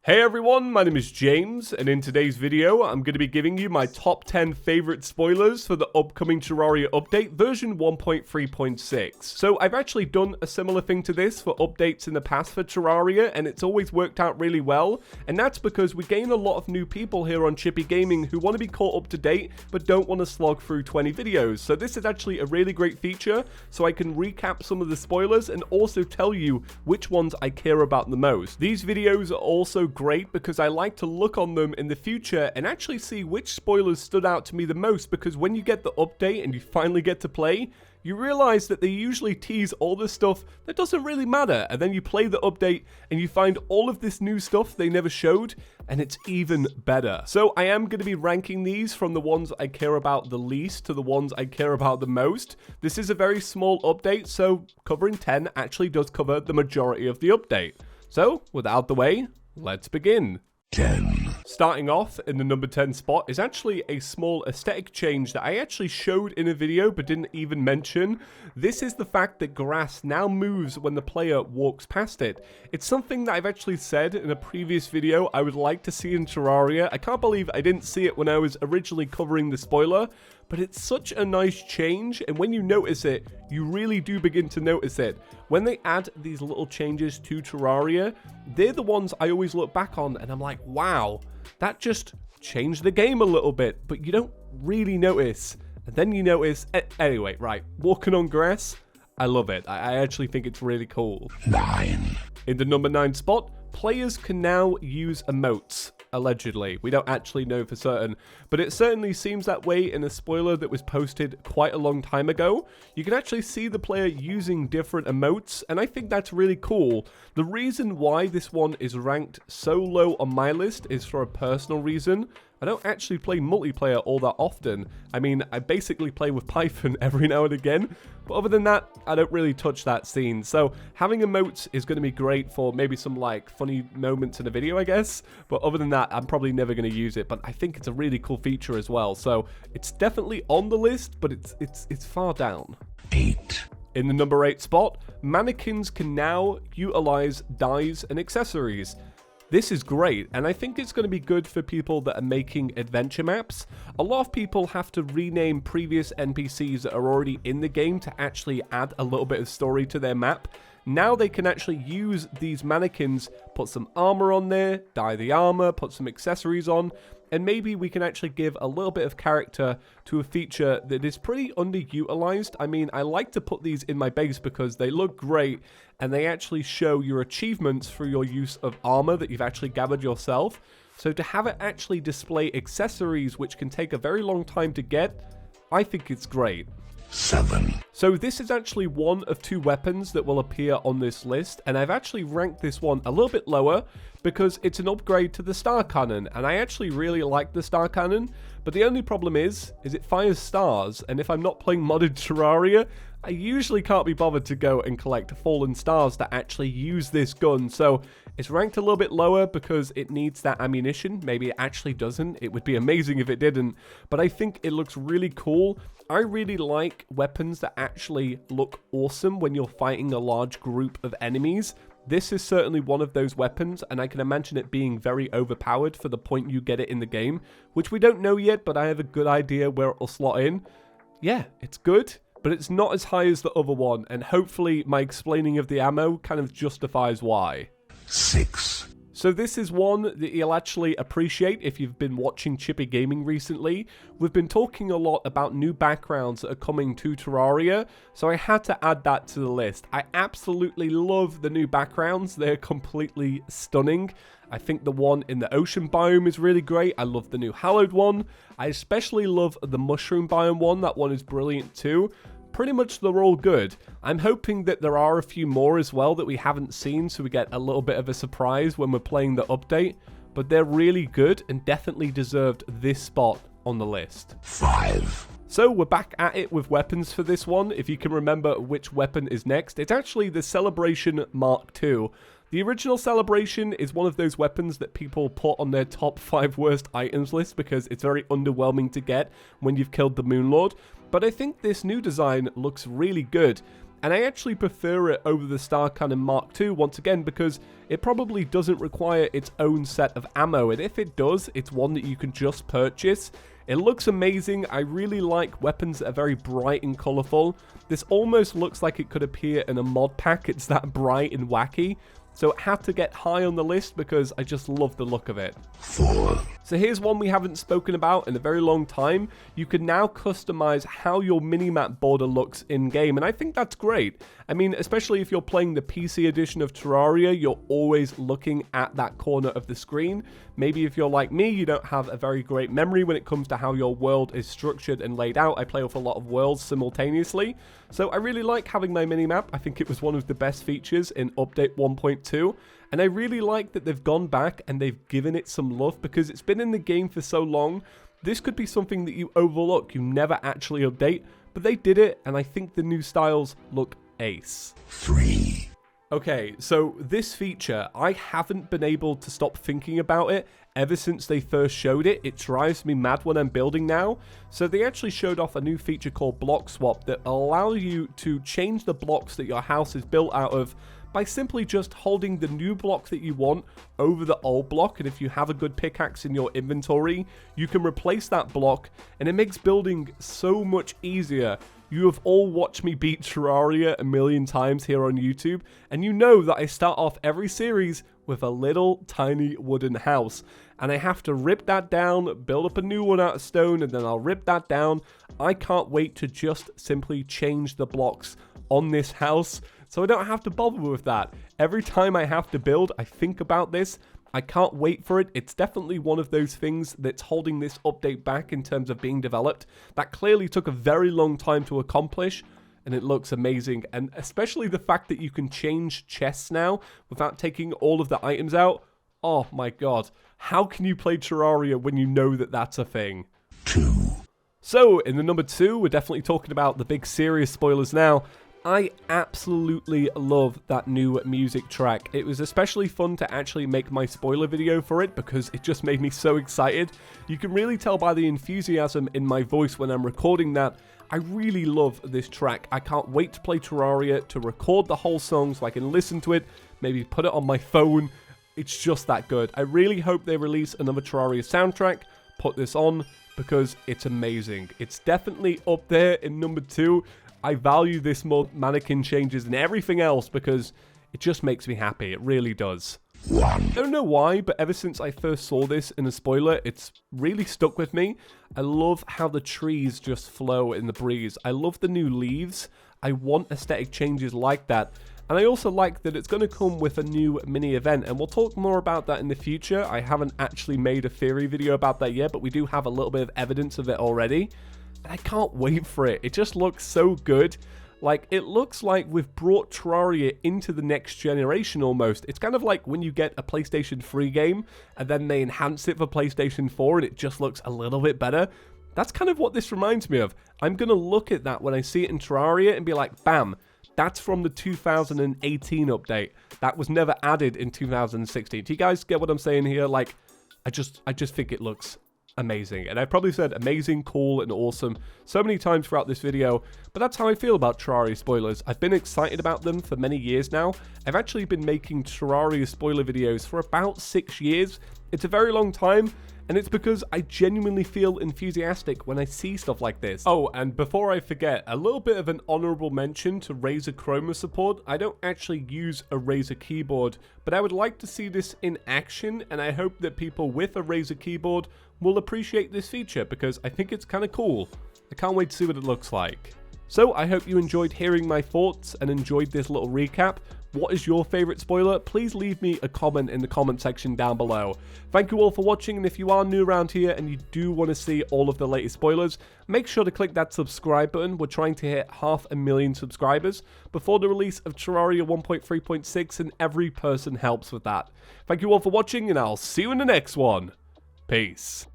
Hey everyone, my name is James, and in today's video, I'm going to be giving you my top 10 favorite spoilers for the upcoming Terraria update, version 1.3.6. So I've actually done a similar thing to this for updates in the past for Terraria, and it's always worked out really well, and that's because we gain a lot of new people here on ChippyGaming who want to be caught up to date, but don't want to slog through 20 videos. So this is actually a really great feature, so I can recap some of the spoilers and also tell you which ones I care about the most. These videos are also great because I like to look on them in the future and actually see which spoilers stood out to me the most, because when you get the update and you finally get to play, you realize that they usually tease all the stuff that doesn't really matter, and then you play the update and you find all of this new stuff they never showed, and it's even better. So I am going to be ranking these from the ones I care about the least to the ones I care about the most. This is a very small update, so covering 10 actually does cover the majority of the update. So, without the way, let's begin. 10. Starting off in the number 10 spot is actually a small aesthetic change that I actually showed in a video but didn't even mention. This is the fact that grass now moves when the player walks past it. It's something that I've actually said in a previous video I would like to see in Terraria. I can't believe I didn't see it when I was originally covering the spoiler, but it's such a nice change, and when you notice it, you really do begin to notice it. When they add these little changes to Terraria, they're the ones I always look back on and I'm like, wow, that just changed the game a little bit, but you don't really notice. And then you notice, anyway, right, walking on grass, I love it. I actually think it's really cool. 9. In the number 9 spot, players can now use emotes. Allegedly. We don't actually know for certain, but it certainly seems that way in a spoiler that was posted quite a long time ago. You can actually see the player using different emotes, and I think that's really cool. The reason why this one is ranked so low on my list is for a personal reason. I don't actually play multiplayer all that often. I mean, I basically play with Python every now and again, but other than that, I don't really touch that scene. So having emotes is going to be great for maybe some like funny moments in a video, I guess. But other than that, I'm probably never going to use it. But I think it's a really cool feature as well. So it's definitely on the list, but it's far down. 8. In the number 8 spot, mannequins can now utilize dyes and accessories. This is great, and I think it's going to be good for people that are making adventure maps. A lot of people have to rename previous NPCs that are already in the game to actually add a little bit of story to their map. Now they can actually use these mannequins, put some armor on there, dye the armor, put some accessories on, and maybe we can actually give a little bit of character to a feature that is pretty underutilized. I mean, I like to put these in my base because they look great, and they actually show your achievements through your use of armor that you've actually gathered yourself. So to have it actually display accessories, which can take a very long time to get, I think it's great. 7. So this is actually one of 2 weapons that will appear on this list, and I've actually ranked this one a little bit lower because it's an upgrade to the star cannon, and I actually really like the star cannon, but the only problem is it fires stars, and if I'm not playing modded Terraria, I usually can't be bothered to go and collect fallen stars to actually use this gun. So it's ranked a little bit lower because it needs that ammunition. Maybe it actually doesn't. It would be amazing if it didn't, but I think it looks really cool. I really like weapons that actually look awesome when you're fighting a large group of enemies. This is certainly one of those weapons, and I can imagine it being very overpowered for the point you get it in the game, which we don't know yet, but I have a good idea where it will slot in. Yeah, it's good, but it's not as high as the other one, and hopefully my explaining of the ammo kind of justifies why. 6. So this is one that you'll actually appreciate if you've been watching ChippyGaming recently. We've been talking a lot about new backgrounds that are coming to Terraria, so I had to add that to the list. I absolutely love the new backgrounds. They're completely stunning. I think the one in the ocean biome is really great. I love the new hallowed one. I especially love the mushroom biome one. That one is brilliant too. Pretty much they're all good. I'm hoping that there are a few more as well that we haven't seen, so we get a little bit of a surprise when we're playing the update, but they're really good and definitely deserved this spot on the list. 5. So we're back at it with weapons for this one. If you can remember which weapon is next, it's actually the Celebration Mark II. The original Celebration is one of those weapons that people put on their top 5 worst items list because it's very underwhelming to get when you've killed the Moon Lord. But I think this new design looks really good. And I actually prefer it over the Star Cannon Mark II once again because it probably doesn't require its own set of ammo, and if it does, it's one that you can just purchase. It looks amazing. I really like weapons that are very bright and colourful. This almost looks like it could appear in a mod pack. It's that bright and wacky. So it had to get high on the list because I just love the look of it. 4, So here's one we haven't spoken about in a very long time. You can now customize how your minimap border looks in-game, and I think that's great. I mean, especially if you're playing the PC edition of Terraria, you're always looking at that corner of the screen. Maybe if you're like me, you don't have a very great memory when it comes to how your world is structured and laid out. I play with a lot of worlds simultaneously, so I really like having my minimap. I think it was one of the best features in Update 1.2. And I really like that they've gone back and they've given it some love because it's been in the game for so long. This could be something that you overlook, you never actually update, but they did it, and I think the new styles look ace. 3, Okay, so this feature, I haven't been able to stop thinking about it ever since they first showed it. It drives me mad when I'm building now. So they actually showed off a new feature called Block Swap that allows you to change the blocks that your house is built out of by simply just holding the new block that you want over the old block, and if you have a good pickaxe in your inventory, you can replace that block, and it makes building so much easier. You have all watched me beat Terraria a million times here on YouTube, and you know that I start off every series with a little tiny wooden house, and I have to rip that down, build up a new one out of stone, and then I'll rip that down. I can't wait to just simply change the blocks on this house, so I don't have to bother with that. Every time I have to build, I think about this. I can't wait for it. It's definitely one of those things that's holding this update back in terms of being developed. That clearly took a very long time to accomplish, and it looks amazing. And especially the fact that you can change chests now without taking all of the items out. Oh my god. How can you play Terraria when you know that that's a thing? 2, So, in the number 2, we're definitely talking about the big serious spoilers now. I absolutely love that new music track. It was especially fun to actually make my spoiler video for it because it just made me so excited. You can really tell by the enthusiasm in my voice when I'm recording that. I really love this track. I can't wait to play Terraria, to record the whole song so I can listen to it, maybe put it on my phone. It's just that good. I really hope they release another Terraria soundtrack. Put this on because it's amazing. It's definitely up there in number 2. I value this more mannequin changes than everything else because it just makes me happy. It really does. 1, I don't know why, but ever since I first saw this in a spoiler, it's really stuck with me. I love how the trees just flow in the breeze. I love the new leaves. I want aesthetic changes like that. And I also like that it's going to come with a new mini event, and we'll talk more about that in the future. I haven't actually made a theory video about that yet, but we do have a little bit of evidence of it already. And I can't wait for it. It just looks so good. Like, it looks like we've brought Terraria into the next generation almost. It's kind of like when you get a PlayStation 3 game and then they enhance it for PlayStation 4 and it just looks a little bit better. That's kind of what this reminds me of. I'm going to look at that when I see it in Terraria and be like, bam, that's from the 2018 update. That was never added in 2016. Do you guys get what I'm saying here? Like, I just think it looks amazing. And I've probably said amazing, cool, and awesome so many times throughout this video, but that's how I feel about Terraria spoilers. I've been excited about them for many years now. I've actually been making Terraria spoiler videos for about 6 years. It's a very long time, and it's because I genuinely feel enthusiastic when I see stuff like this. Oh, and before I forget, a little bit of an honorable mention to Razer Chroma support. I don't actually use a Razer keyboard, but I would like to see this in action, and I hope that people with a Razer keyboard will appreciate this feature because I think it's kind of cool. I can't wait to see what it looks like. So I hope you enjoyed hearing my thoughts and enjoyed this little recap. What is your favorite spoiler? Please leave me a comment in the comment section down below. Thank you all for watching, and if you are new around here and you do want to see all of the latest spoilers, make sure to click that subscribe button. We're trying to hit 500,000 subscribers before the release of Terraria 1.3.6, and every person helps with that. Thank you all for watching, and I'll see you in the next one. Peace.